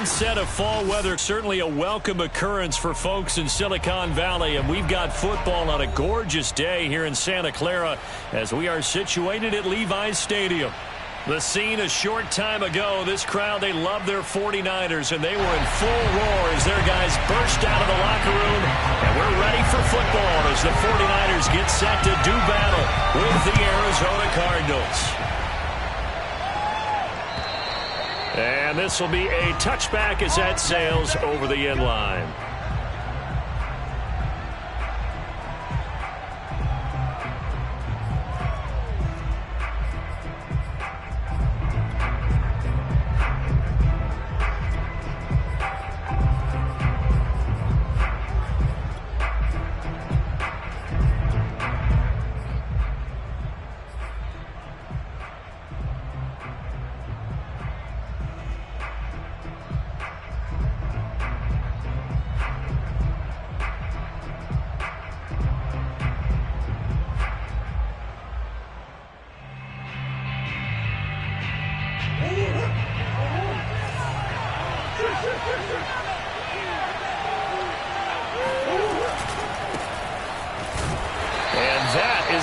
onset of fall weather, certainly a welcome occurrence for folks in Silicon Valley, and we've got football on a gorgeous day here in Santa Clara as we are situated at Levi's Stadium. The scene a short time ago, this crowd, they love their 49ers, and they were in full roar as their guys burst out of the locker room, and we're ready for football as the 49ers get set to do battle with the Arizona Cardinals. And this will be a touchback as that sails over the end line.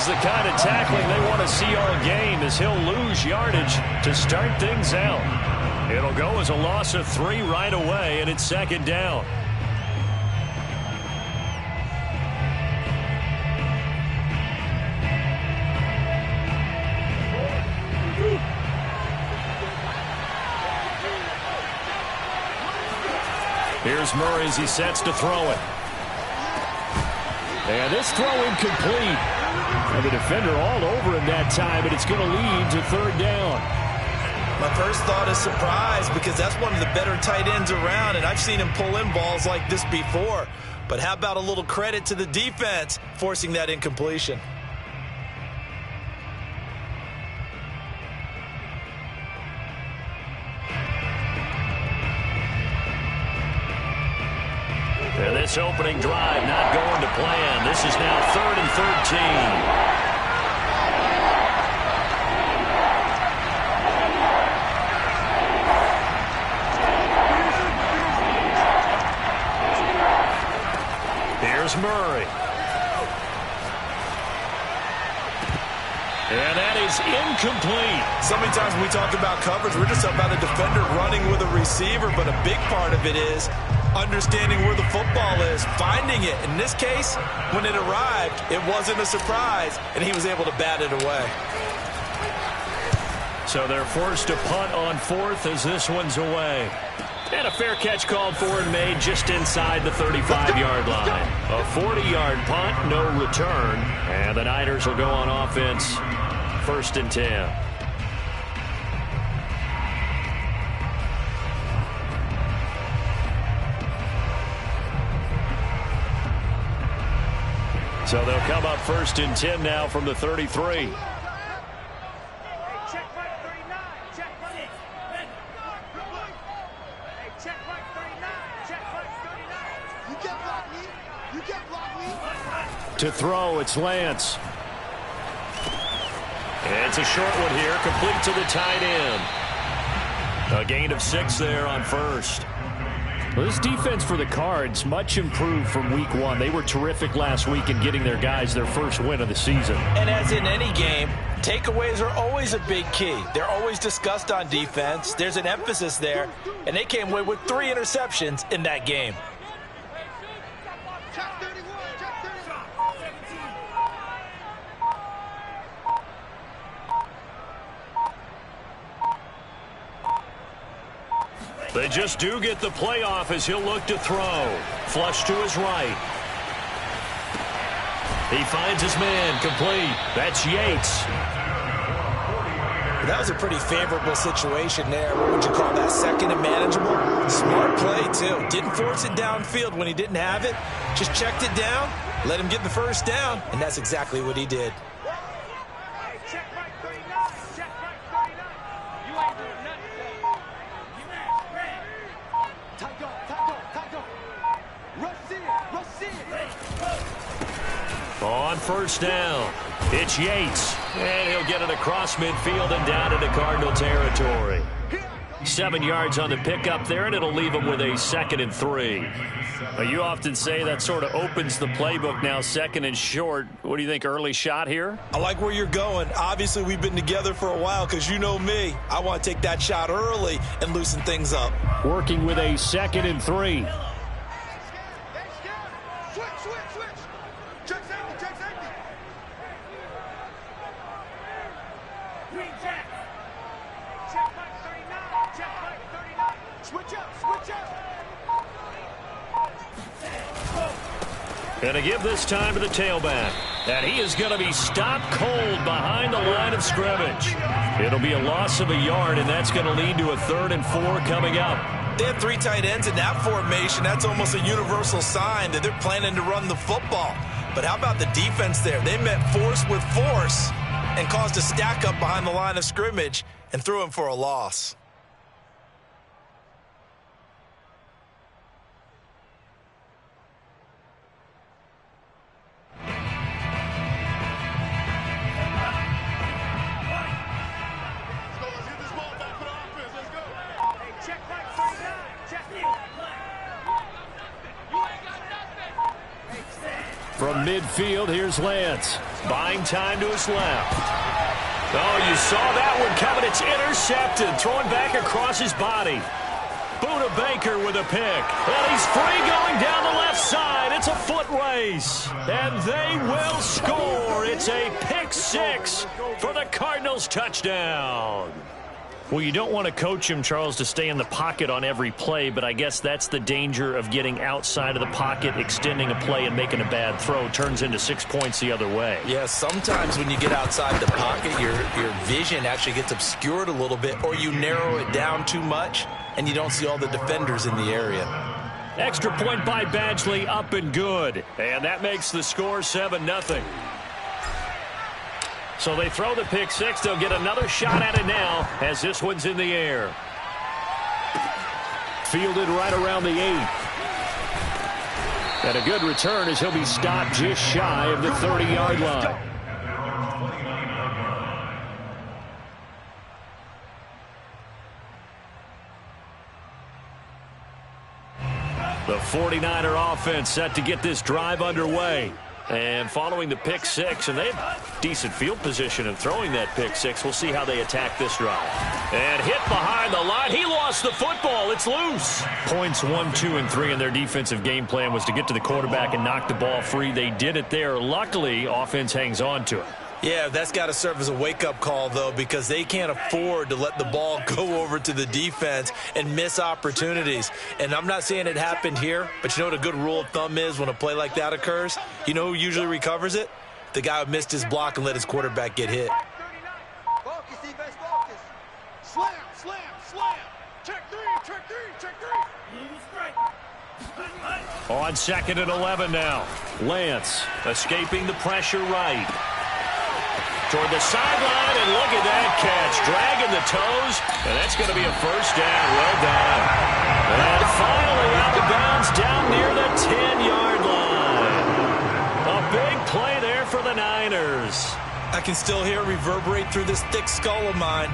The kind of tackling they want to see all game as he'll lose yardage to start things out. It'll go as a loss of 3 right away, and it's second down. Here's Murray as he sets to throw it. And this throw incomplete. And the defender all over him that time, but it's going to lead to third down. My first thought is surprise because that's one of the better tight ends around, and I've seen him pull in balls like this before. But how about a little credit to the defense forcing that incompletion? And this opening drive not going to plan. This is now 3rd and 13. Here's Murray. And that is incomplete. So many times when we talk about coverage, we're just talking about a defender running with a receiver, but a big part of it is understanding where the football is, finding it. In this case, when it arrived, it wasn't a surprise, and he was able to bat it away. So they're forced to punt on 4th as this one's away. And a fair catch called for and made just inside the 35-yard line. A 40-yard punt, no return. And the Niners will go on offense, 1st and 10. So they'll come up 1st and 10 now from the 33. To throw, it's Lance. And it's a short one here, complete to the tight end. A gain of 6 there on 1st. Well, this defense for the Cards, much improved from week 1. They were terrific last week in getting their guys their first win of the season. And as in any game, takeaways are always a big key. They're always discussed on defense. There's an emphasis there, and they came away with 3 interceptions in that game. They just do get the playoff as he'll look to throw. Flush to his right. He finds his man, complete. That's Yates. That was a pretty favorable situation there. What would you call that, second and manageable? Smart play, too. Didn't force it downfield when he didn't have it. Just checked it down, let him get the first down, and that's exactly what he did. On 1st down, it's Yates. And he'll get it across midfield and down into Cardinal territory. 7 yards on the pickup there, and it'll leave them with a 2nd and 3. You often say that sort of opens the playbook now, 2nd and short. What do you think, early shot here? I like where you're going. Obviously, we've been together for a while because you know me. I want to take that shot early and loosen things up. Working with a 2nd and 3. Going to give this time to the tailback. And he is going to be stopped cold behind the line of scrimmage. It'll be a loss of a yard, and that's going to lead to a 3rd and 4 coming up. They have 3 tight ends in that formation. That's almost a universal sign that they're planning to run the football. But how about the defense there? They met force with force and caused a stack up behind the line of scrimmage and threw him for a loss. From midfield, here's Lance. Buying time to his left. Oh, you saw that one coming. It's intercepted. Throwing back across his body. Buda Baker with a pick. And he's free going down the left side. It's a foot race. And they will score. It's a pick 6 for the Cardinals touchdown. Well, you don't want to coach him, Charles, to stay in the pocket on every play, but I guess that's the danger of getting outside of the pocket, extending a play, and making a bad throw. Turns into 6 points the other way. Yeah, sometimes when you get outside the pocket, your vision actually gets obscured a little bit, or you narrow it down too much, and you don't see all the defenders in the area. Extra point by Badgley, up and good. And that makes the score 7-0. So they throw the pick 6. They'll get another shot at it now as this one's in the air. Fielded right around the 8. And a good return as he'll be stopped just shy of the 30-yard line. The 49er offense set to get this drive underway. And following the pick 6, and they have decent field position in throwing that pick 6. We'll see how they attack this drive. And hit behind the line. He lost the football. It's loose. Points 1, 2, and 3 in their defensive game plan was to get to the quarterback and knock the ball free. They did it there. Luckily, offense hangs on to it. Yeah, that's got to serve as a wake-up call, though, because they can't afford to let the ball go over to the defense and miss opportunities. And I'm not saying it happened here, but you know what a good rule of thumb is when a play like that occurs? You know who usually recovers it? The guy who missed his block and let his quarterback get hit. Focus, defense, focus. Slam, slam, slam. Check 3, check 3, check 3. On 2nd and 11 now. Lance escaping the pressure right. Toward the sideline, and look at that catch. Dragging the toes, and that's going to be a first down. Well done. And finally out of bounds down near the 10-yard line. A big play there for the Niners. I can still hear it reverberate through this thick skull of mine.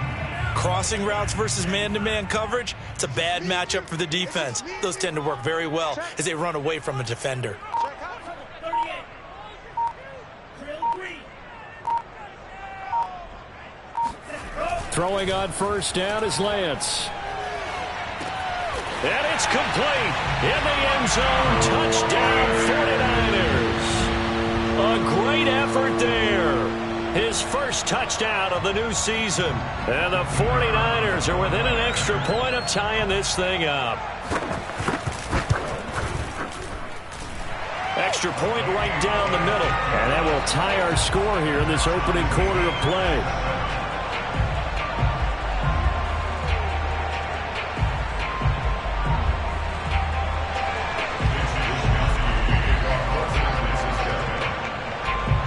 Crossing routes versus man-to-man coverage, it's a bad matchup for the defense. Those tend to work very well as they run away from a defender. Throwing on first down is Lance. And it's complete. In the end zone, touchdown 49ers. A great effort there. His first touchdown of the new season. And the 49ers are within an extra point of tying this thing up. Extra point right down the middle. And that will tie our score here in this opening quarter of play.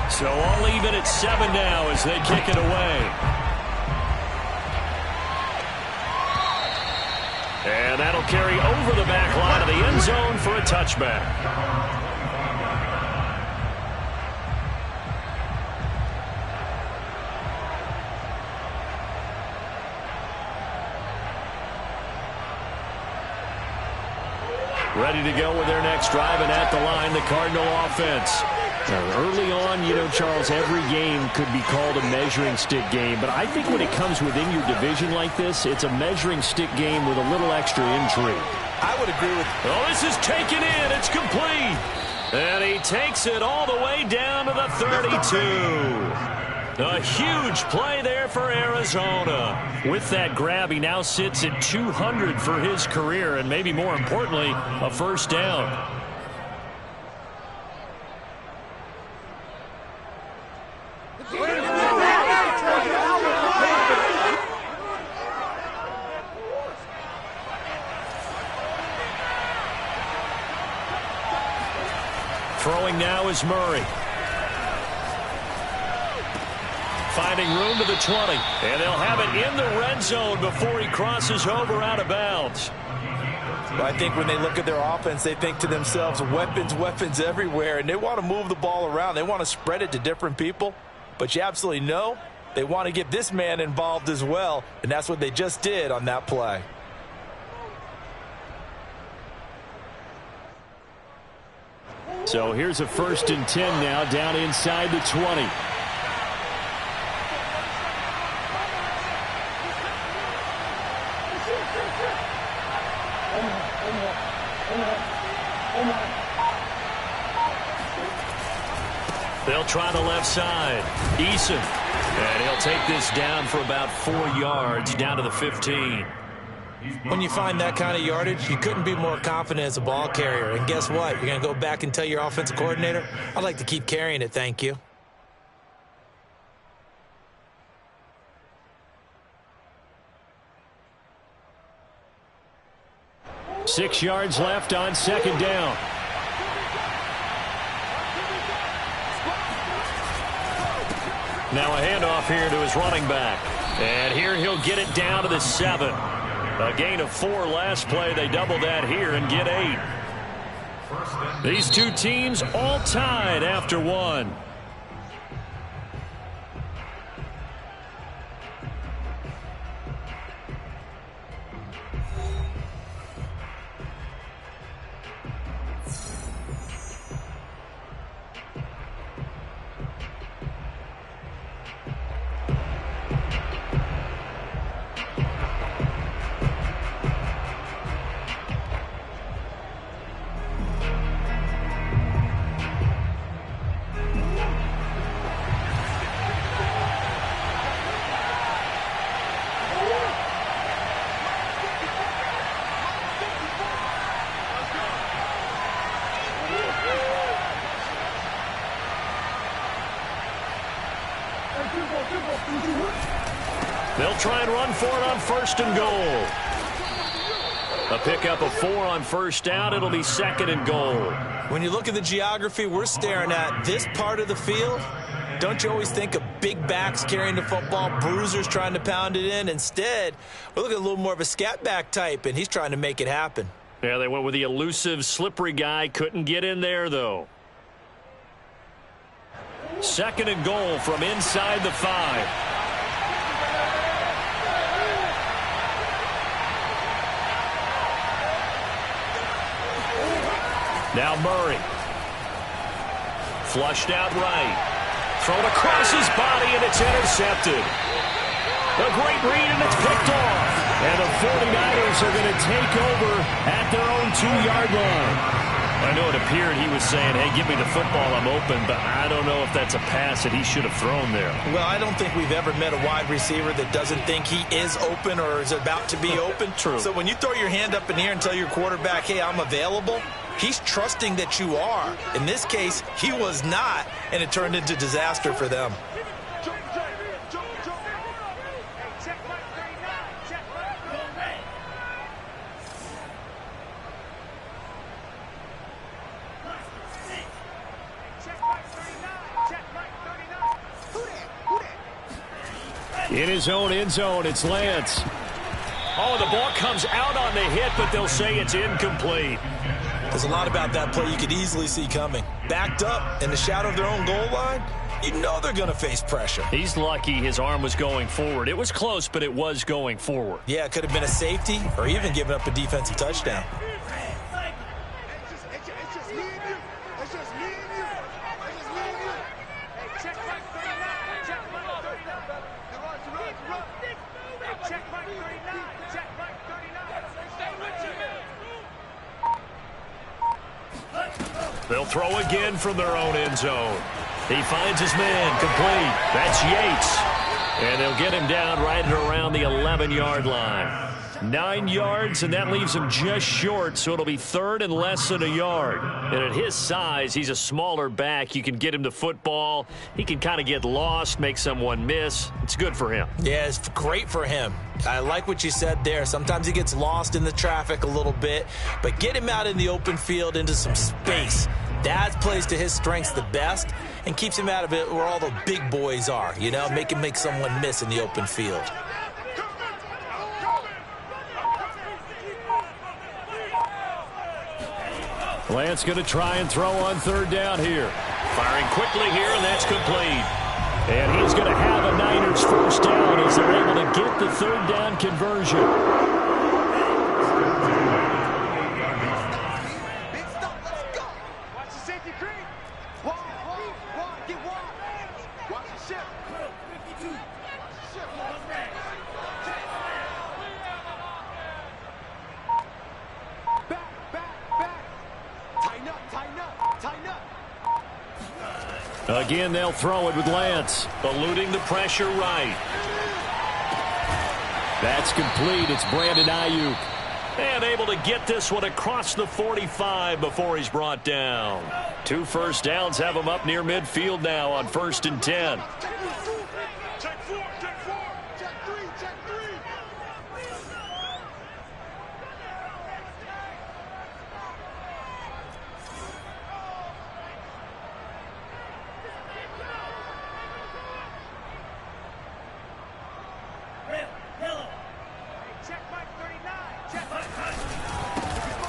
So all even at 7 now as they kick it away. And that'll carry over the back line of the end zone for a touchback. Ready to go with their next drive, and at the line, the Cardinal offense. Early on, Charles, every game could be called a measuring stick game. But I think when it comes within your division like this, it's a measuring stick game with a little extra intrigue. I would agree with you. Oh, this is taken in. It's complete. And he takes it all the way down to the 32. A huge play there for Arizona. With that grab, he now sits at 200 for his career, and maybe more importantly, a first down. Throwing now is Murray. Finding room to the 20. And they'll have it in the red zone before he crosses over out of bounds. I think when they look at their offense, they think to themselves, weapons, weapons everywhere. And they want to move the ball around. They want to spread it to different people. But you absolutely know they want to get this man involved as well. And that's what they just did on that play. So here's a 1st and 10 now down inside the 20. They'll try the left side. Eason. And he'll take this down for about 4 yards down to the 15. When you find that kind of yardage, you couldn't be more confident as a ball carrier. And guess what? You're going to go back and tell your offensive coordinator, I'd like to keep carrying it, thank you. Six yards left on 2nd down. Now a handoff here to his running back. And here he'll get it down to the 7. A gain of 4 last play. They double that here and get 8. These two teams all tied after 1. They'll try and run for it on 1st and goal. A pickup of 4 on 1st down. It'll be 2nd and goal. When you look at the geography we're staring at, this part of the field, don't you always think of big backs carrying the football, bruisers trying to pound it in? Instead, we're looking at a little more of a scat back type, and he's trying to make it happen. Yeah, they went with the elusive, slippery guy. Couldn't get in there, though. 2nd and goal from inside the 5. Now Murray. Flushed out right. Thrown across his body, and it's intercepted. A great read, and it's picked off. And the 49ers are going to take over at their own 2-yard line. I know it appeared he was saying, hey, give me the football, I'm open, but I don't know if that's a pass that he should have thrown there. Well, I don't think we've ever met a wide receiver that doesn't think he is open or is about to be open. True. So when you throw your hand up in the air and tell your quarterback, hey, I'm available, he's trusting that you are. In this case, he was not, and it turned into disaster for them. In his own end zone, it's Lance. Oh, the ball comes out on the hit, but they'll say it's incomplete. There's a lot about that play you could easily see coming. Backed up in the shadow of their own goal line, you know they're going to face pressure. He's lucky his arm was going forward. It was close, but it was going forward. Yeah, it could have been a safety or even given up a defensive touchdown. me and you. It's just me and you. It's just me and you. Hey, check Mike 39. Check Mike 39. Hey, check Mike 39. Check Mike 39. Stay with you. They'll throw again from their own end zone. He finds his man, complete. That's Yates. And they'll get him down right at around the 11-yard line. 9 yards, and that leaves him just short, so it'll be third and less than a yard. And at his size, he's a smaller back. You can get him to football. He can kind of get lost, make someone miss. It's good for him. Yeah, it's great for him. I like what you said there. Sometimes he gets lost in the traffic a little bit, but get him out in the open field into some space. That plays to his strengths the best and keeps him out of it where all the big boys are, you know, make him make someone miss in the open field. Lance going to try and throw on third down here. Firing quickly here, and that's complete. And he's going to have a Niners first down as they're able to get the third down conversion. Big stop, let's go. Watch the safety creep. Walk, get walk. Watch the ship. Watch the ship. Back. Tighten up. Again, they'll throw it with Lance, eluding the pressure right. That's complete. It's Brandon Ayuk. And able to get this one across the 45 before he's brought down. 2 first downs have him up near midfield now on 1st and 10. Check 4. Check 3.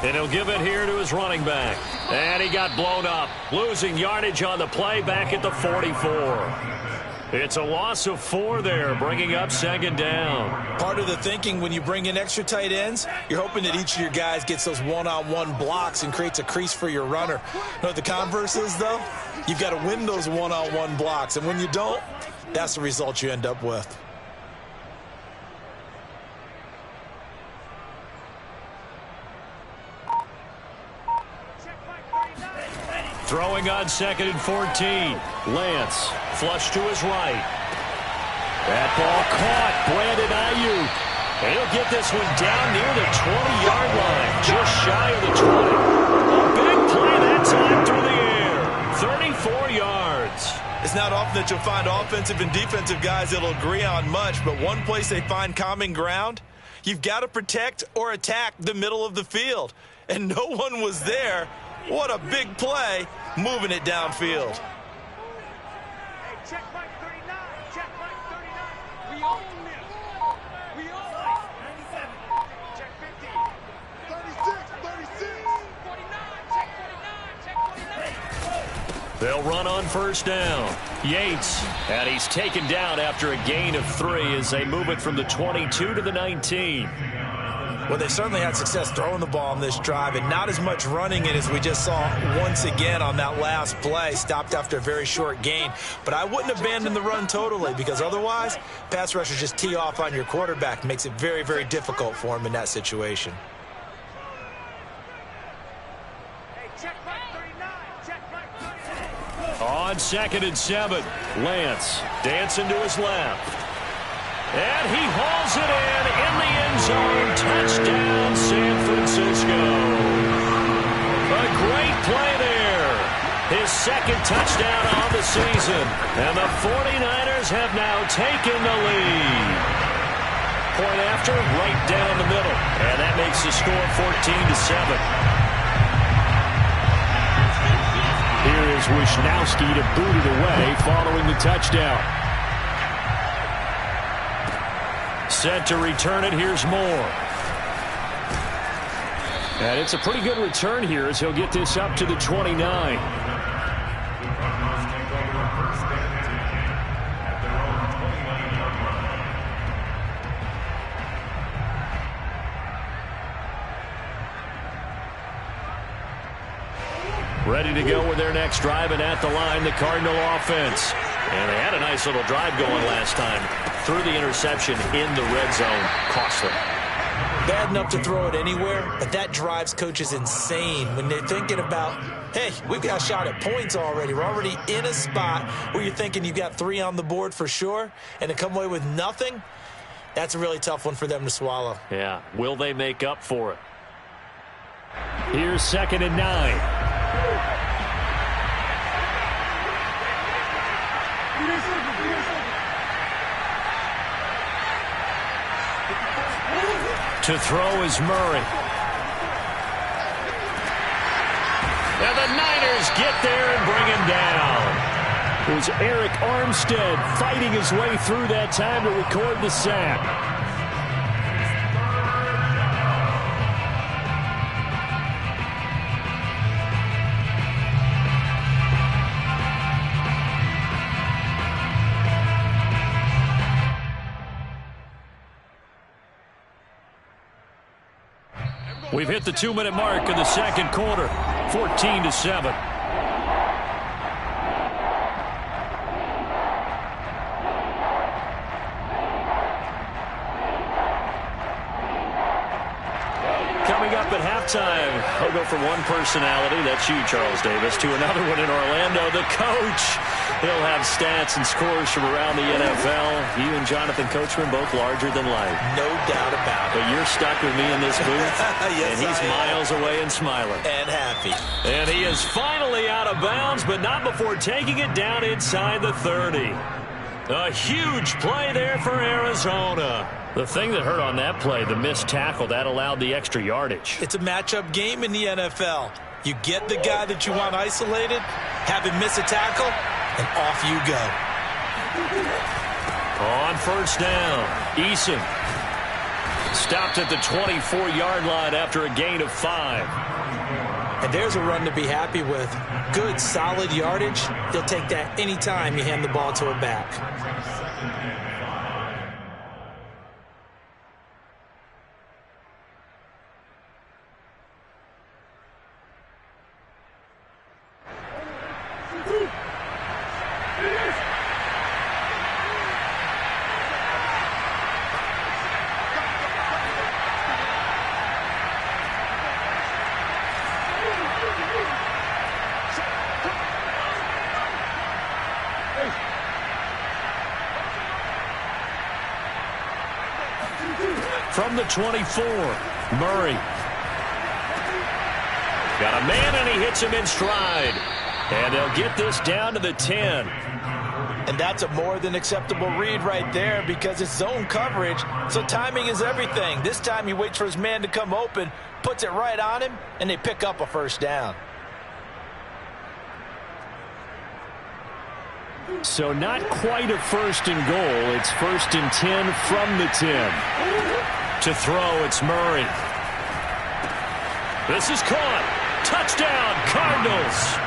And he'll give it here to his running back. And he got blown up, losing yardage on the play back at the 44. It's a loss of 4 there, bringing up 2nd down. Part of the thinking when you bring in extra tight ends, you're hoping that each of your guys gets those one-on-one blocks and creates a crease for your runner. You know what the converse is, though? You've got to win those one-on-one blocks, and when you don't, that's the result you end up with. Throwing on 2nd and 14. Lance, flush to his right. That ball caught. Brandon Ayuk. And he'll get this one down near the 20-yard line, just shy of the 20. A big play that time through the air. 34 yards. It's not often that you'll find offensive and defensive guys that'll agree on much, but one place they find common ground, you've got to protect or attack the middle of the field. And no one was there. What a big play, moving it downfield. Hey, check Mike 39. Check Mike 39. We own this. We own it. 97. Check 50. 36. 49. Check 49. Check 49. They'll run on 1st down. Yates, and he's taken down after a gain of 3 as they move it from the 22 to the 19. Well, they certainly had success throwing the ball on this drive and not as much running it as we just saw once again on that last play. Stopped after a very short gain. But I wouldn't abandon the run totally because otherwise, pass rushers just tee off on your quarterback. Makes it very, very difficult for him in that situation. Hey, check Mike 39. Check Mike 39. On 2nd and 7, Lance dancing to his left. And he hauls it in the end zone. Touchdown, San Francisco. A great play there. His 2nd touchdown on the season. And the 49ers have now taken the lead. Point after, right down the middle. And that makes the score 14-7. Here is Wisnowski to boot it away following the touchdown. Set to return it. Here's Moore. And it's a pretty good return here as he'll get this up to the 29. Ready to go with their next drive, and at the line, the Cardinal offense. And they had a nice little drive going last time. Threw the interception in the red zone. Costly. Bad enough to throw it anywhere, but that drives coaches insane when they're thinking about, hey, we've got a shot at points already. We're already in a spot where you're thinking you've got 3 on the board for sure, and to come away with nothing, that's a really tough one for them to swallow. Yeah, will they make up for it? Here's 2nd and 9. To throw is Murray. And the Niners get there and bring him down. It was Eric Armstead fighting his way through that time to record the sack. We've hit the 2-minute mark in the second quarter, 14-7. Coming up at halftime, I'll go from one personality, that's you, Charles Davis, to another one in Orlando, the coach. He'll have stats and scores from around the NFL. You and Jonathan Coachman both larger than life. No doubt about it. But you're stuck with me in this booth, yes, and he's miles away and smiling. And happy. And he is finally out of bounds, but not before taking it down inside the 30. A huge play there for Arizona. The thing that hurt on that play, the missed tackle, that allowed the extra yardage. It's a matchup game in the NFL. You get the guy that you want isolated, have him miss a tackle, and off you go. On first down, Eason stopped at the 24-yard line after a gain of 5. And there's a run to be happy with. Good, solid yardage. He'll take that anytime you hand the ball to a back. From the 24, Murray. Got a man, and he hits him in stride. And they'll get this down to the 10. And that's a more than acceptable read right there because it's zone coverage, so timing is everything. This time he waits for his man to come open, puts it right on him, and they pick up a first down. So not quite a first and goal. It's 1st and 10 from the 10. To throw, it's Murray. This is caught. Touchdown, Cardinals.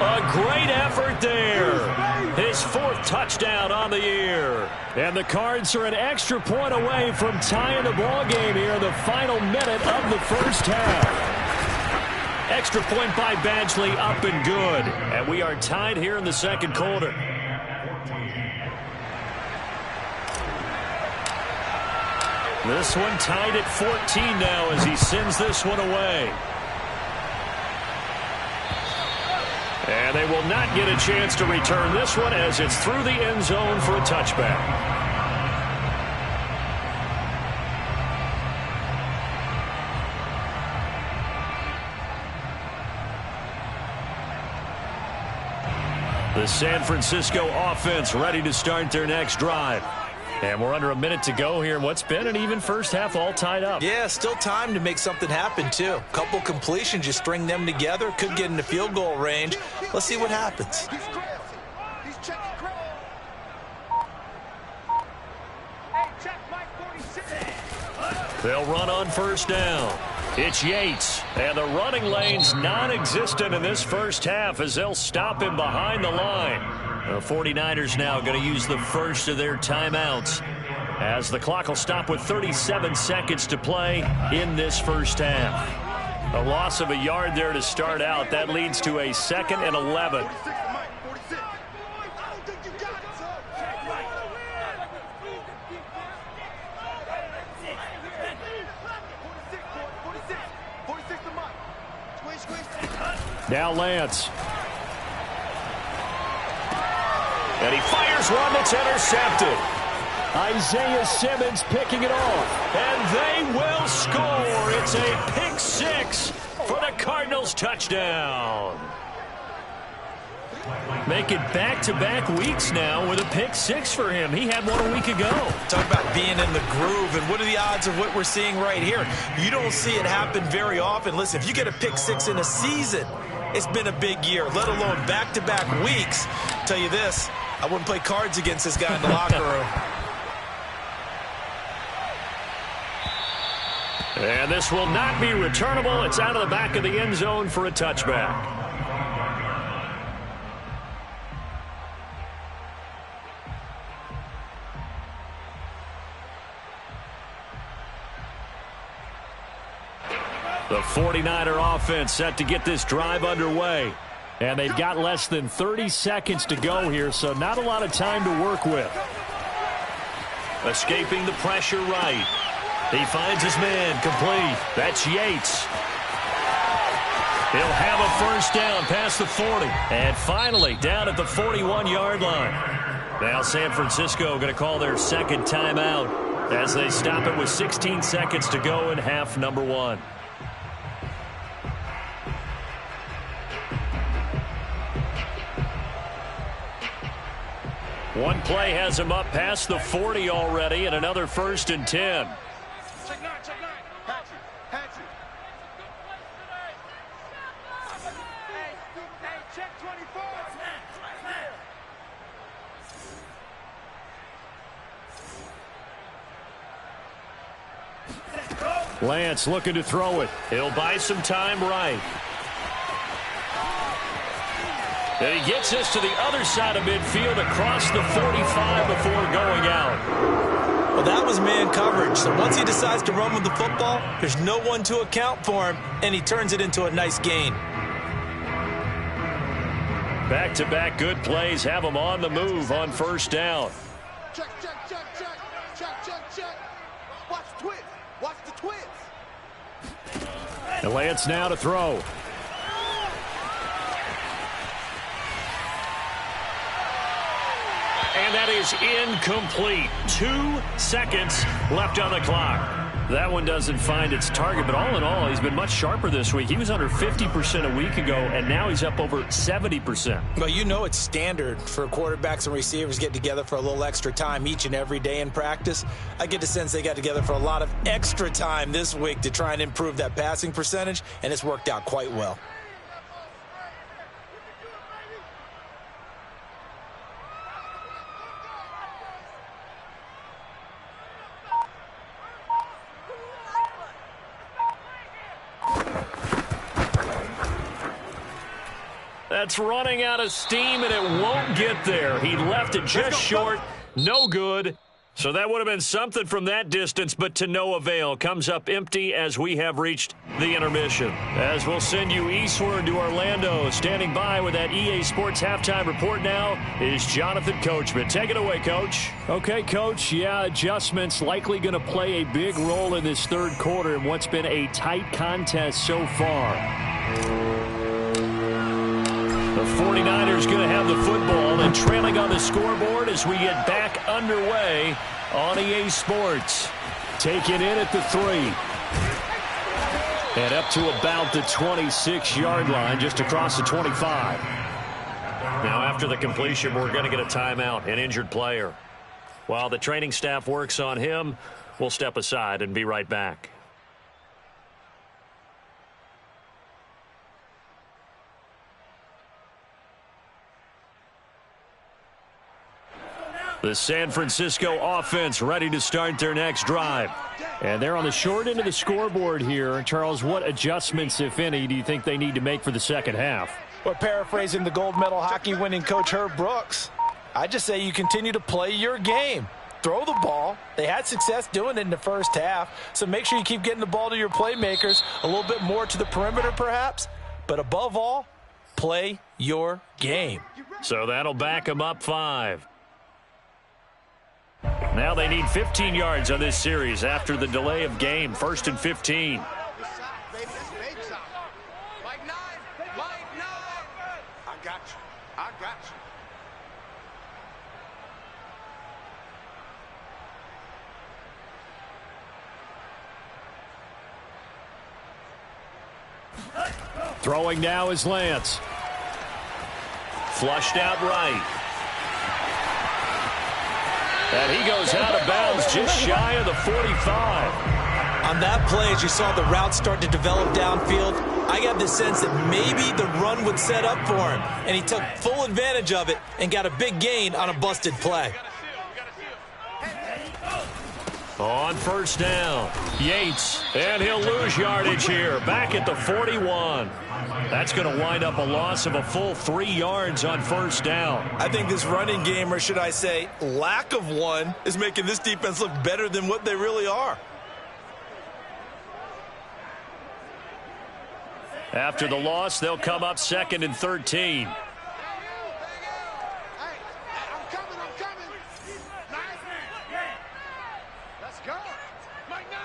A great effort there. His 4th touchdown on the year. And the Cards are an extra point away from tying the ball game here in the final minute of the first half. Extra point by Badgley, up and good. And we are tied here in the second quarter. This one tied at 14 now as he sends this one away. And they will not get a chance to return this one as it's through the end zone for a touchback. The San Francisco offense ready to start their next drive. And we're under a minute to go here in what's been an even first half, all tied up. Yeah, still time to make something happen, too. Couple completions, you string them together, could get into field goal range. Let's see what happens. They'll run on first down. It's Yates, and the running lane's non-existent in this first half as they'll stop him behind the line. The 49ers now going to use the first of their timeouts as the clock will stop with 37 seconds to play in this first half. A loss of a yard there to start out. That leads to a 2nd and 11. 46 to Mike, 46. I don't think you got it, son. Check right. 46 to Mike. Squeeze. Now Lance. And he fires one that's intercepted. Isaiah Simmons picking it off. And they will score. It's a pick 6 for the Cardinals touchdown. Make it back-to-back weeks now with a pick 6 for him. He had one a week ago. Talk about being in the groove, and what are the odds of what we're seeing right here? You don't see it happen very often. Listen, if you get a pick 6 in a season, it's been a big year, let alone back-to-back weeks. Tell you this, I wouldn't play cards against this guy in the locker room. And this will not be returnable. It's out of the back of the end zone for a touchback. The 49er offense set to get this drive underway. And they've got less than 30 seconds to go here, so not a lot of time to work with. Escaping the pressure right. He finds his man complete. That's Yates. He'll have a first down past the 40. And finally down at the 41-yard line. Now San Francisco going to call their second timeout as they stop it with 16 seconds to go in half number 1. One play has him up past the 40 already, and another 1st and 10. Check 9, check 9. Hatchet. Hey, check 24. Lance looking to throw it. He'll buy some time right. And he gets us to the other side of midfield across the 45 before going out. Well, that was man coverage. So once he decides to run with the football, there's no one to account for him, and he turns it into a nice gain. Back-to-back good plays have him on the move on first down. Check. Watch the twist. Watch the twist. And Lance now to throw. And that is incomplete. 2 seconds left on the clock. That one doesn't find its target, but all in all, he's been much sharper this week. He was under 50% a week ago, and now he's up over 70%. Well, you know it's standard for quarterbacks and receivers get together for a little extra time each and every day in practice. I get the sense they got together for a lot of extra time this week to try and improve that passing percentage, and it's worked out quite well. That's running out of steam, and it won't get there. He left it just short. No good. So that would have been something from that distance, but to no avail. Comes up empty as we have reached the intermission. As we'll send you eastward to Orlando. Standing by with that EA Sports halftime report now is Jonathan Coachman. Take it away, Coach. Okay, Coach. Yeah, adjustments likely going to play a big role in this third quarter in what's been a tight contest so far. The 49ers going to have the football and trailing on the scoreboard as we get back underway on EA Sports. Taken in at the 3. And up to about the 26-yard line, just across the 25. Now after the completion, we're going to get a timeout, an injured player. While the training staff works on him, we'll step aside and be right back. The San Francisco offense ready to start their next drive. And they're on the short end of the scoreboard here. Charles, what adjustments, if any, do you think they need to make for the second half? Well, paraphrasing the gold medal hockey winning coach Herb Brooks, I just say you continue to play your game. throw the ball. They had success doing it in the first half, so make sure you keep getting the ball to your playmakers, a little bit more to the perimeter perhaps, but above all, play your game. So that'll back them up 5. Now they need 15 yards on this series after the delay of game. 1st and 15. I got you. Throwing now is Lance. Flushed out right. And he goes out of bounds just shy of the 45. On that play, as you saw the route start to develop downfield, I got the sense that maybe the run would set up for him, and he took full advantage of it and got a big gain on a busted play. On 1st down, Yates, and he'll lose yardage here, back at the 41. That's going to wind up a loss of a full 3 yards on 1st down. I think this running game, or should I say lack of one, is making this defense look better than what they really are. After the loss, they'll come up 2nd and 13. Let's go. Mike 9.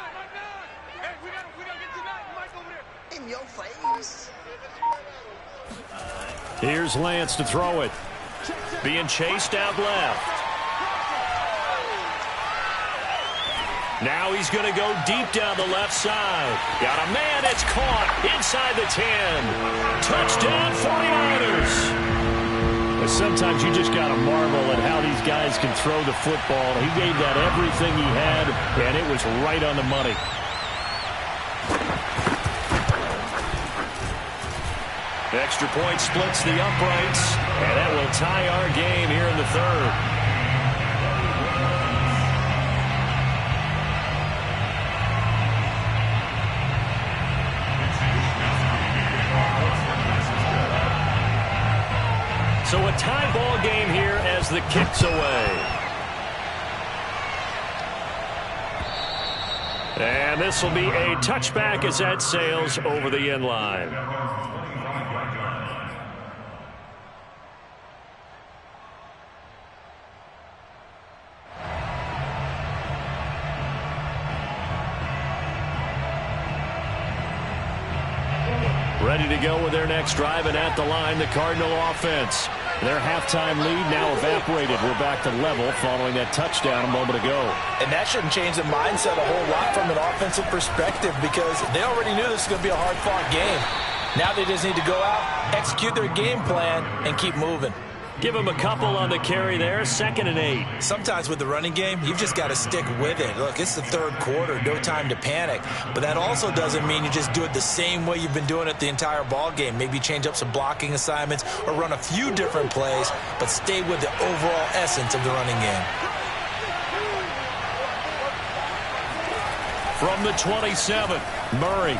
Hey, we gotta get to 9. Mike over there. In your face. Here's Lance to throw it. Being chased out left. Now he's going to go deep down the left side. Got a man, it's caught inside the 10. Touchdown 49ers. Sometimes you just got to marvel at how these guys can throw the football. He gave that everything he had, and it was right on the money. Extra point splits the uprights, and that will tie our game here in the 3rd. So a tie ball game here as the kick's away. And this will be a touchback as that sails over the end line. Ready to go with their next drive, and at the line, the Cardinal offense. Their halftime lead now evaporated. We're back to level following that touchdown a moment ago. And that shouldn't change the mindset a whole lot from an offensive perspective, because they already knew this was going to be a hard-fought game. Now they just need to go out, execute their game plan, and keep moving. Give him a couple on the carry there, 2nd and 8. Sometimes with the running game, you've just got to stick with it. Look, it's the 3rd quarter, no time to panic. But that also doesn't mean you just do it the same way you've been doing it the entire ball game. Maybe change up some blocking assignments or run a few different plays, but stay with the overall essence of the running game. From the 27, Murray.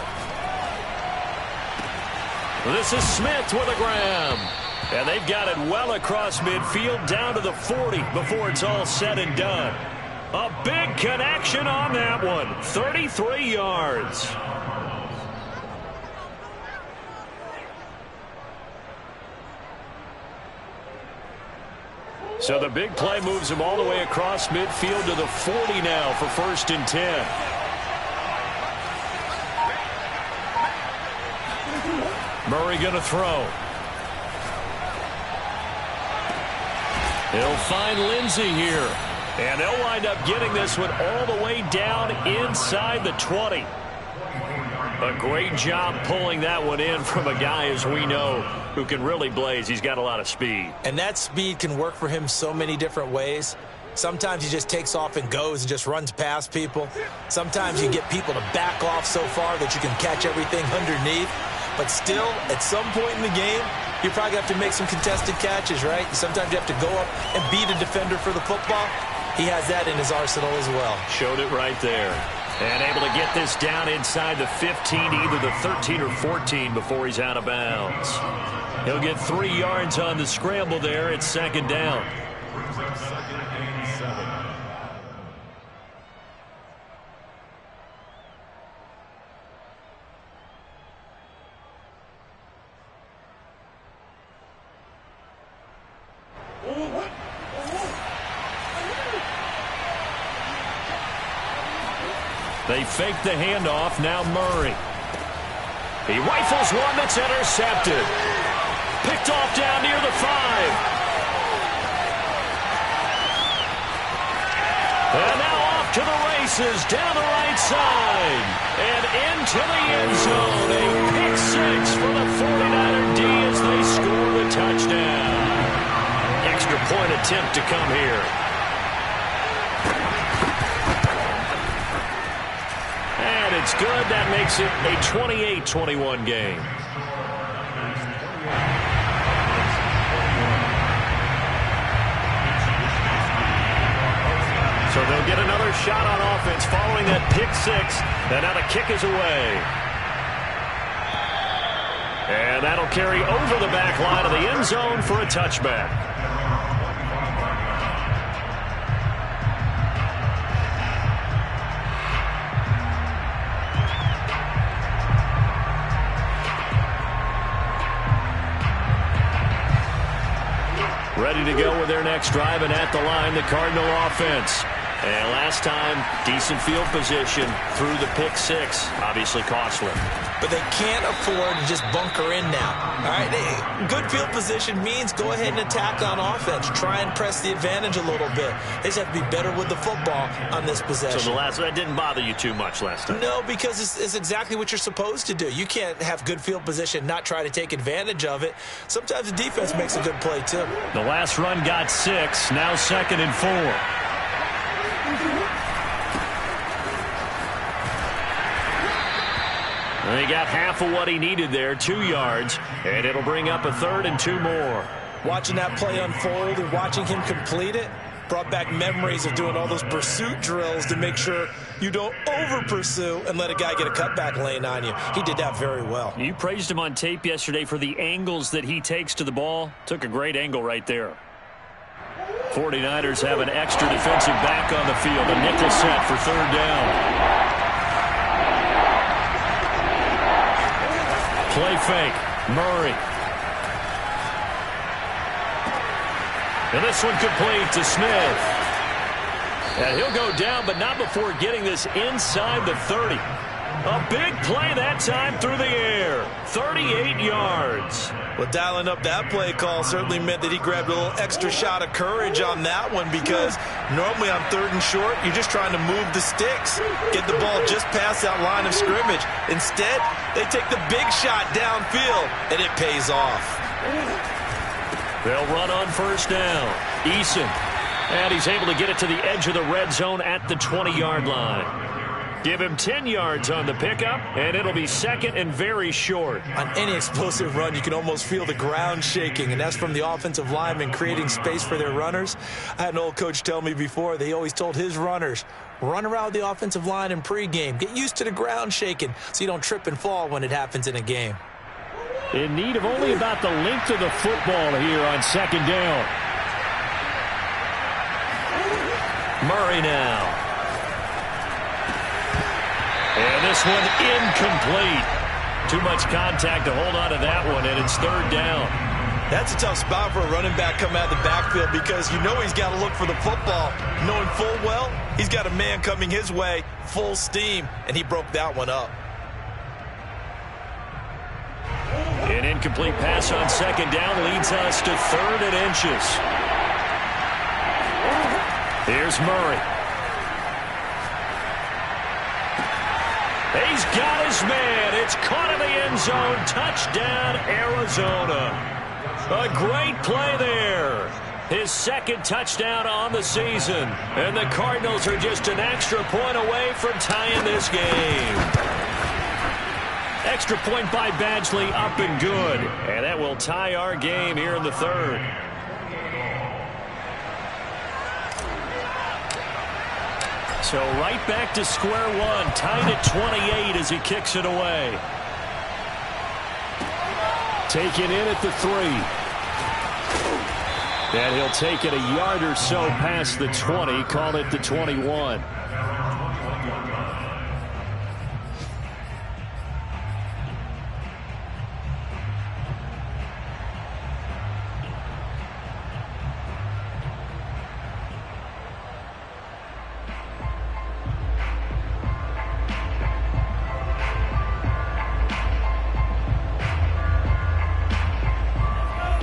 This is Smith with a grab. And they've got it well across midfield down to the 40 before it's all said and done. A big connection on that one. 33 yards. So the big play moves him all the way across midfield to the 40 now for 1st and 10. Murray going to throw. He'll find Lindsey here. And they'll wind up getting this one all the way down inside the 20. A great job pulling that one in from a guy, as we know, who can really blaze. He's got a lot of speed. And that speed can work for him so many different ways. Sometimes he just takes off and goes and just runs past people. Sometimes you get people to back off so far that you can catch everything underneath. But still, at some point in the game, you probably have to make some contested catches, right? Sometimes you have to go up and beat a defender for the football. He has that in his arsenal as well. Showed it right there. And able to get this down inside the 15, either the 13 or 14 before he's out of bounds. He'll get 3 yards on the scramble there. It's 2nd down. They fake the handoff. Now Murray. He rifles one that's intercepted. Picked off down near the 5. And now off to the races down the right side. And into the end zone. A pick 6 for the 49er D as they score the touchdown. Extra point attempt to come here. And it's good. That makes it a 28-21 game. So they'll get another shot on offense following that pick 6. And now the kick is away. And that'll carry over the back line of the end zone for a touchback. Ready to go with their next drive, and at the line, the Cardinal offense. And last time, decent field position through the pick 6. Obviously costly. But they can't afford to just bunker in now. All right, good field position means go ahead and attack on offense. Try and press the advantage a little bit. They just have to be better with the football on this possession. So that didn't bother you too much last time? No, because it's exactly what you're supposed to do. You can't have good field position, not try to take advantage of it. Sometimes the defense makes a good play, too. The last run got 6, now 2nd and 4. And he got half of what he needed there, 2 yards, and it'll bring up a 3rd and 2 more. Watching that play unfold and watching him complete it brought back memories of doing all those pursuit drills to make sure you don't over-pursue and let a guy get a cutback lane on you. He did that very well. You praised him on tape yesterday for the angles that he takes to the ball. Took a great angle right there. 49ers have an extra defensive back on the field. A nickel set for 3rd down. Play fake. Murray. And this one complete to Smith. And he'll go down, but not before getting this inside the 30. A big play that time through the air. 38 yards. Well, dialing up that play call certainly meant that he grabbed a little extra shot of courage on that one, because normally on 3rd and short, you're just trying to move the sticks, get the ball just past that line of scrimmage. Instead, they take the big shot downfield, and it pays off. They'll run on 1st down. Eason. And he's able to get it to the edge of the red zone at the 20-yard line. Give him 10 yards on the pickup, and it'll be 2nd and very short. On any explosive run, you can almost feel the ground shaking, and that's from the offensive linemen creating space for their runners. I had an old coach tell me before, they always told his runners, run around the offensive line in pregame. Get used to the ground shaking so you don't trip and fall when it happens in a game. In need of only about the length of the football here on 2nd down. Murray now. And this one incomplete. Too much contact to hold on to that one, and it's 3rd down. That's a tough spot for a running back coming out of the backfield, because you know he's got to look for the football, knowing full well he's got a man coming his way full steam, and he broke that one up. An incomplete pass on 2nd down leads us to 3rd and inches. Here's Murray. He's got his man. It's caught in the end zone. Touchdown, Arizona. A great play there. His 2nd touchdown on the season. And the Cardinals are just an extra point away from tying this game. Extra point by Badgley, up and good. And that will tie our game here in the 3rd. So right back to square one, tied at 28 as he kicks it away. Taken in at the 3. And he'll take it a yard or so past the 20, call it the 21.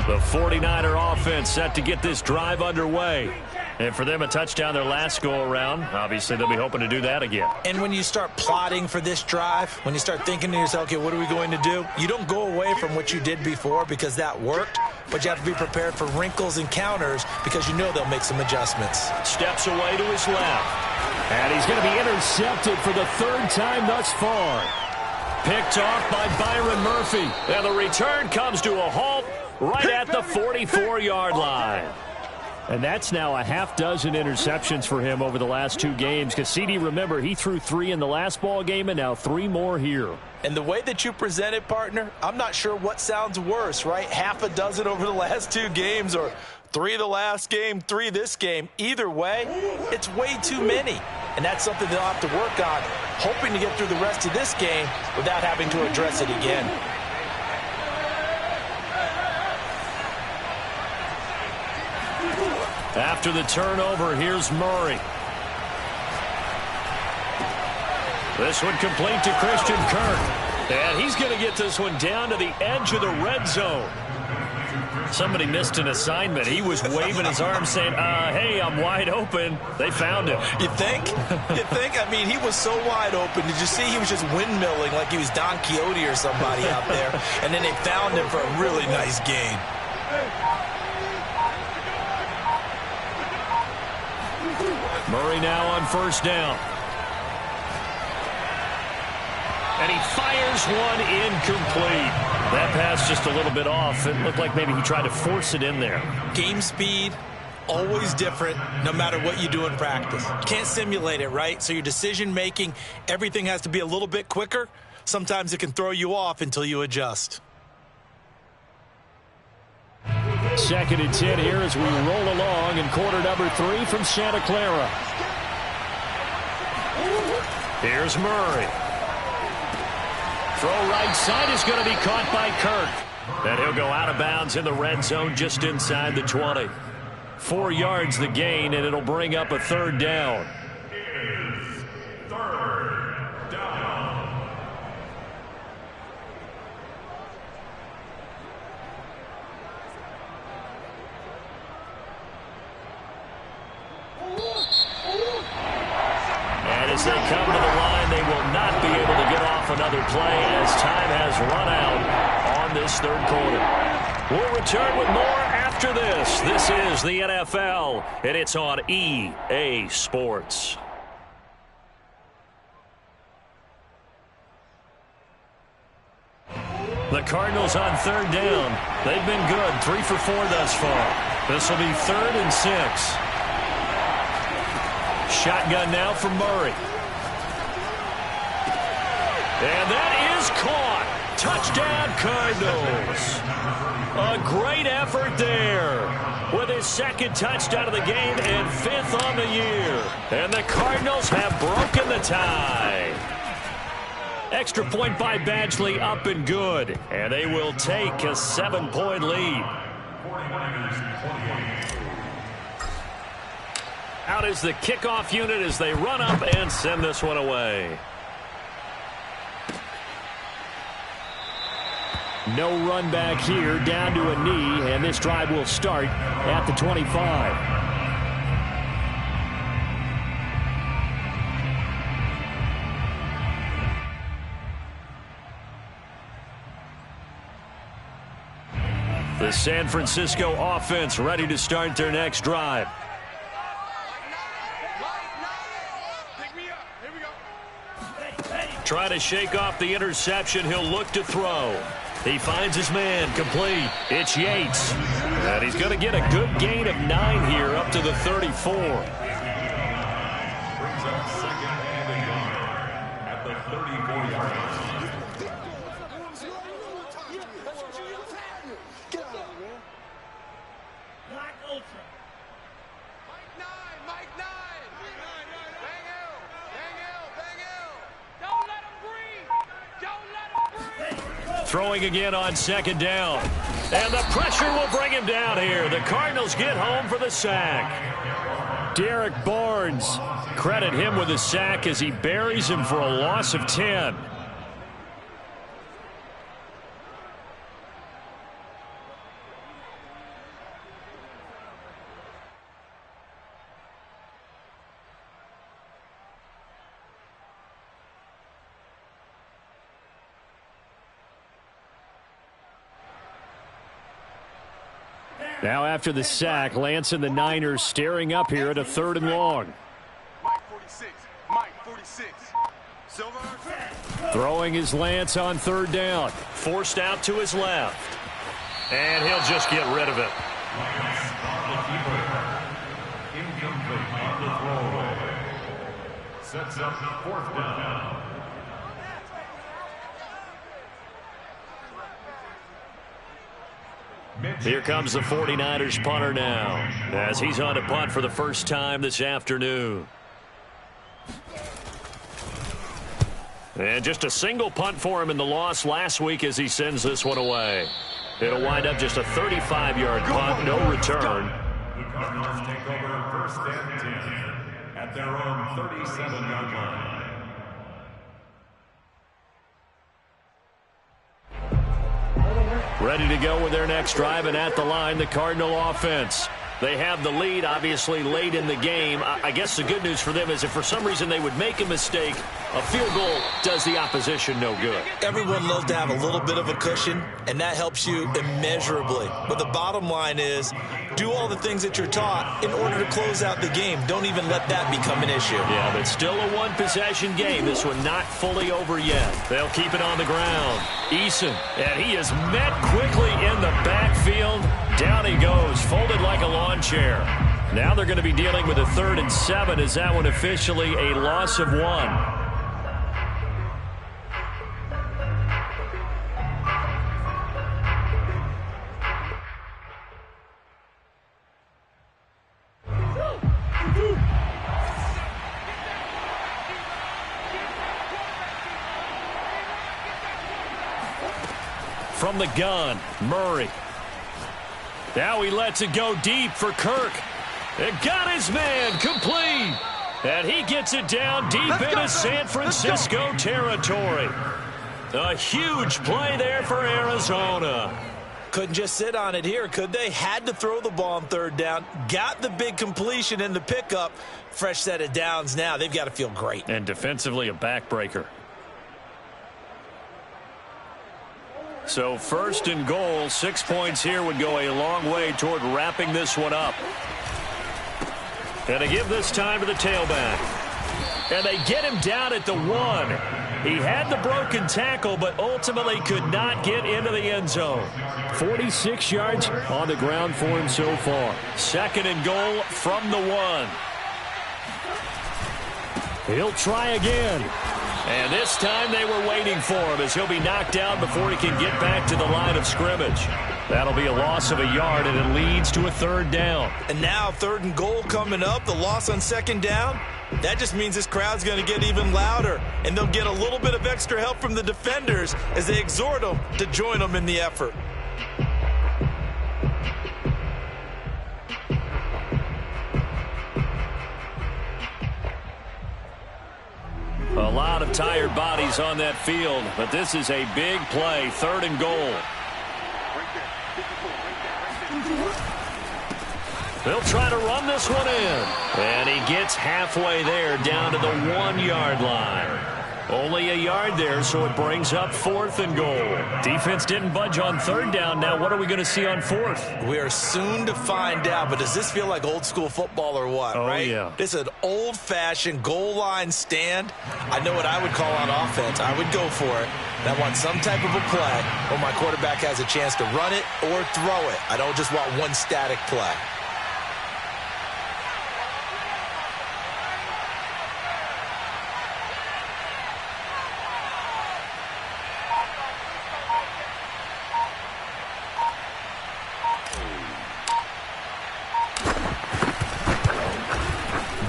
The 49er offense set to get this drive underway. And for them, a touchdown their last go-around. Obviously, they'll be hoping to do that again. And when you start plotting for this drive, when you start thinking to yourself, okay, what are we going to do? You don't go away from what you did before because that worked, but you have to be prepared for wrinkles and counters because you know they'll make some adjustments. Steps away to his left. And he's going to be intercepted for the third time thus far. Picked off by Byron Murphy. And the return comes to a halt right at the 44-yard line. And that's now a half dozen interceptions for him over the last 2 games. Cassini, remember, he threw 3 in the last ball game and now 3 more here. And the way that you present it, partner, I'm not sure what sounds worse, right? Half a dozen over the last 2 games or 3 the last game, 3 this game. Either way, it's way too many. And that's something they'll have to work on, hoping to get through the rest of this game without having to address it again. After the turnover, here's Murray. This one complete to Christian Kirk. And he's going to get this one down to the edge of the red zone. Somebody missed an assignment. He was waving his arms saying, hey, I'm wide open. They found him. You think? You think? I mean, he was so wide open. Did you see he was just windmilling like he was Don Quixote or somebody out there? And then they found him for a really nice gain. Murray now on first down. And he fires one incomplete. That pass just a little bit off. It looked like maybe he tried to force it in there. Game speed, always different, no matter what you do in practice. You can't simulate it, right? So your decision-making, everything has to be a little bit quicker. Sometimes it can throw you off until you adjust. 2nd and 10 here as we roll along in quarter number 3 from Santa Clara. Here's Murray. Throw right side is going to be caught by Kirk. And he'll go out of bounds in the red zone just inside the 20. 4 yards the gain, and it'll bring up a 3rd down. As they come to the line, they will not be able to get off another play as time has run out on this 3rd quarter. We'll return with more after this. This is the NFL, and it's on EA Sports. The Cardinals on 3rd down. They've been good, 3 for 4 thus far. This will be 3rd and 6. Shotgun now for Murray. And that is caught. Touchdown, Cardinals. A great effort there with his 2nd touchdown of the game and 5th on the year. And the Cardinals have broken the tie. Extra point by Badgley, up and good. And they will take a 7-point lead. Out is the kickoff unit as they run up and send this one away. No run back here, down to a knee, and this drive will start at the 25. The San Francisco offense ready to start their next drive. Try to shake off the interception. He'll look to throw. He finds his man, complete. It's Yates. And he's going to get a good gain of 9 here up to the 34. Brings up 2nd and 1 at the 34-yard line. Get out of here, man. Black Ultra. Mike 9. Bang Hill. Don't let him breathe. Throwing again on 2nd down. And the pressure will bring him down here. The Cardinals get home for the sack. Derek Barnes, credit him with a sack as he buries him for a loss of 10. Now after the sack, Lance and the Niners staring up here at a 3rd and long. Mike 46. Mike 46. Silver. Throwing is Lance on 3rd down. Forced out to his left. And he'll just get rid of it. Incomplete on the throwaway. Sets up 4th down. Here comes the 49ers punter now, as he's on to punt for the first time this afternoon. And just a single punt for him in the loss last week as he sends this one away. It'll wind up just a 35-yard punt, no return. The Cardinals take over 1st and 10 at their own 37-yard line. Ready to go with their next drive, and at the line, the Cardinal offense. They have the lead, obviously, late in the game. I guess the good news for them is if for some reason they would make a mistake, a field goal does the opposition no good. Everyone loves to have a little bit of a cushion, and that helps you immeasurably. But the bottom line is, do all the things that you're taught in order to close out the game. Don't even let that become an issue. Yeah, but still a one-possession game. This one not fully over yet. They'll keep it on the ground. Eason, and he is met quickly in the backfield. Down he goes, folded like a lawn chair. Now they're going to be dealing with a 3rd and 7. Is that one officially a loss of 1? From the gun, Murray. Now he lets it go deep for Kirk. It got his man complete. And he gets it down deep into San Francisco territory. A huge play there for Arizona. Couldn't just sit on it here, could they? Had to throw the ball on 3rd down. Got the big completion in the pickup. Fresh set of downs now. They've got to feel great. And defensively a backbreaker. So 1st and goal, 6 points here would go a long way toward wrapping this one up. And they give this time to the tailback. And they get him down at the 1. He had the broken tackle, but ultimately could not get into the end zone. 46 yards on the ground for him so far. 2nd and goal from the 1. He'll try again. And this time they were waiting for him as he'll be knocked down before he can get back to the line of scrimmage. That'll be a loss of a yard, and it leads to a 3rd down. And now 3rd and goal coming up, the loss on 2nd down. That just means this crowd's going to get even louder, and they'll get a little bit of extra help from the defenders as they exhort them to join them in the effort. A lot of tired bodies on that field, but this is a big play, 3rd and goal. They'll try to run this one in. And he gets halfway there down to the 1-yard line. Only a yard there, so it brings up 4th and goal. Defense didn't budge on 3rd down. Now what are we going to see on 4th? We are soon to find out, but does this feel like old school football or what, right? Yeah. This is an old-fashioned goal line stand. I know what I would call on offense. I would go for it. And I want some type of a play where my quarterback has a chance to run it or throw it. I don't just want one static play.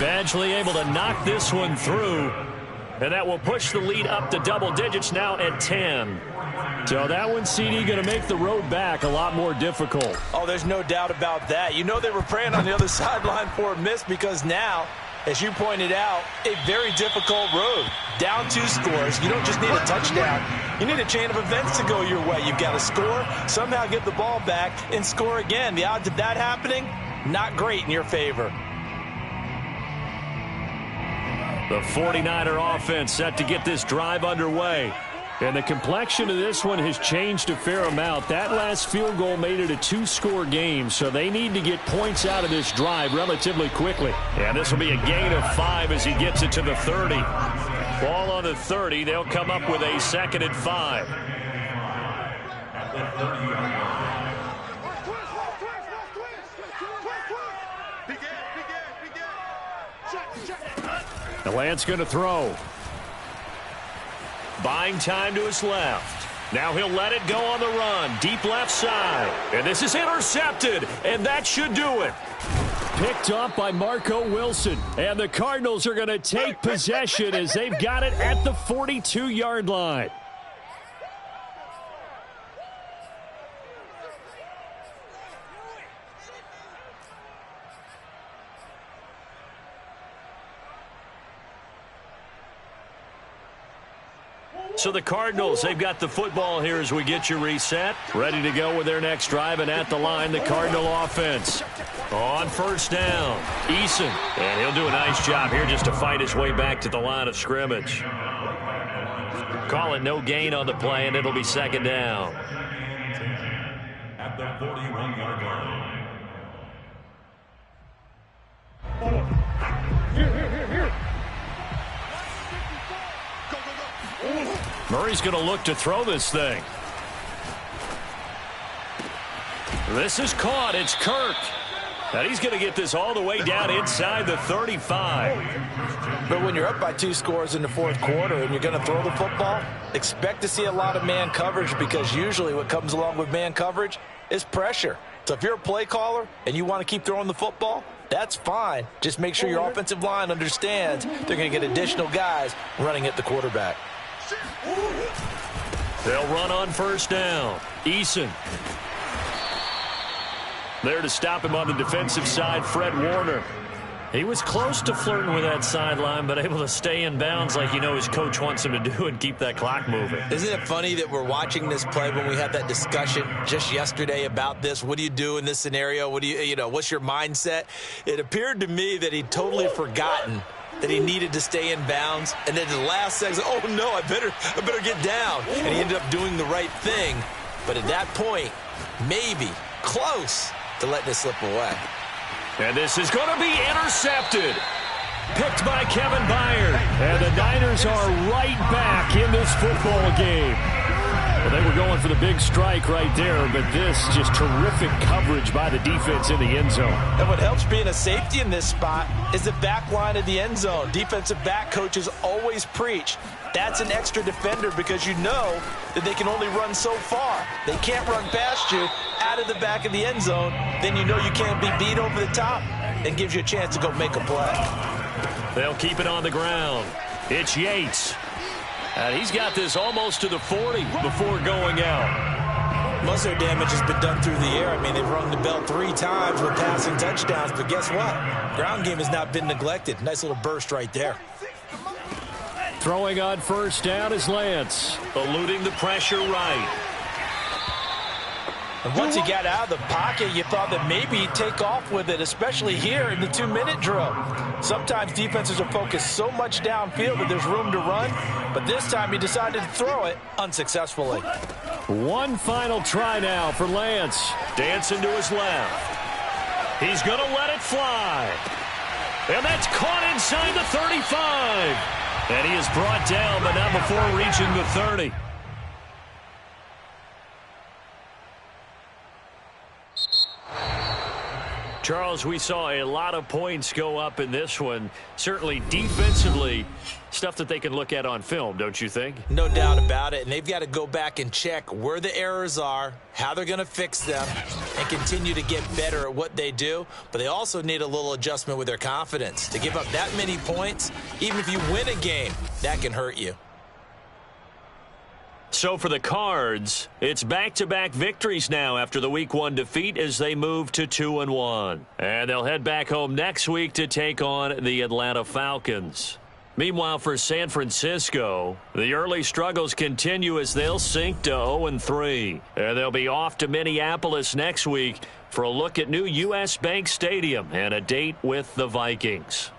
Badgley able to knock this one through, and that will push the lead up to double digits now at 10. So that one, CD, going to make the road back a lot more difficult. Oh, there's no doubt about that. You know they were praying on the other sideline for a miss because now, as you pointed out, a very difficult road. Down 2 scores. You don't just need a touchdown. You need a chain of events to go your way. You've got to score, somehow get the ball back, and score again. The odds of that happening, not great in your favor. The 49er offense set to get this drive underway. And the complexion of this one has changed a fair amount. That last field goal made it a 2-score game, so they need to get points out of this drive relatively quickly. And this will be a gain of 5 as he gets it to the 30. Ball on the 30. They'll come up with a 2nd and 5. At the 30-yard line. The Lance going to throw. Buying time to his left. Now he'll let it go on the run. Deep left side. And this is intercepted. And that should do it. Picked up by Marco Wilson. And the Cardinals are going to take possession as they've got it at the 42-yard line. So the Cardinals, they've got the football here as we get you reset. Ready to go with their next drive, and at the line, the Cardinal offense. On first down, Eason. And he'll do a nice job here just to fight his way back to the line of scrimmage. Call it no gain on the play, and it'll be 2nd down. At the 41-yard line. Murray's going to look to throw this thing. This is caught. It's Kirk. And he's going to get this all the way down inside the 35. But when you're up by 2 scores in the 4th quarter and you're going to throw the football, expect to see a lot of man coverage, because usually what comes along with man coverage is pressure. So if you're a play caller and you want to keep throwing the football, that's fine. Just make sure your offensive line understands they're going to get additional guys running at the quarterback. They'll run on first down. Eason. There to stop him on the defensive side, Fred Warner. He was close to flirting with that sideline, but able to stay in bounds like you know his coach wants him to do and keep that clock moving. Isn't it funny that we're watching this play when we had that discussion just yesterday about this? What do you do in this scenario? What do you know, what's your mindset? It appeared to me that he'd totally forgotten that he needed to stay in bounds, and then the last second, oh no, I better get down. And he ended up doing the right thing. But at that point, maybe close to letting it slip away. And this is going to be intercepted. Picked by Kevin Byard. And the Niners are right back in this football game. Well, they were going for the big strike right there, but this just terrific coverage by the defense in the end zone. And what helps being a safety in this spot is the back line of the end zone. Defensive back coaches always preach. That's an extra defender because you know that they can only run so far. They can't run past you out of the back of the end zone. Then you know you can't be beat over the top. It gives you a chance to go make a play. They'll keep it on the ground. It's Yates. And he's got this almost to the 40 before going out. Most of their damage has been done through the air. I mean, they've rung the bell 3 times with passing touchdowns. But guess what? Ground game has not been neglected. Nice little burst right there. Throwing on first down is Lance. Eluding the pressure right. And once he got out of the pocket, you thought that maybe he'd take off with it, especially here in the 2-minute drill. Sometimes defenses are focused so much downfield that there's room to run, but this time he decided to throw it unsuccessfully. One final try now for Lance. Dancing to his left. He's going to let it fly. And that's caught inside the 35. And he is brought down, but not before reaching the 30. Charles, we saw a lot of points go up in this one. Certainly defensively, stuff that they can look at on film, don't you think? No doubt about it. And they've got to go back and check where the errors are, how they're going to fix them, and continue to get better at what they do. But they also need a little adjustment with their confidence. To give up that many points, even if you win a game, that can hurt you. So for the Cards, it's back-to-back victories now after the Week 1 defeat as they move to 2-1. And they'll head back home next week to take on the Atlanta Falcons. Meanwhile, for San Francisco, the early struggles continue as they'll sink to 0-3. And they'll be off to Minneapolis next week for a look at new U.S. Bank Stadium and a date with the Vikings.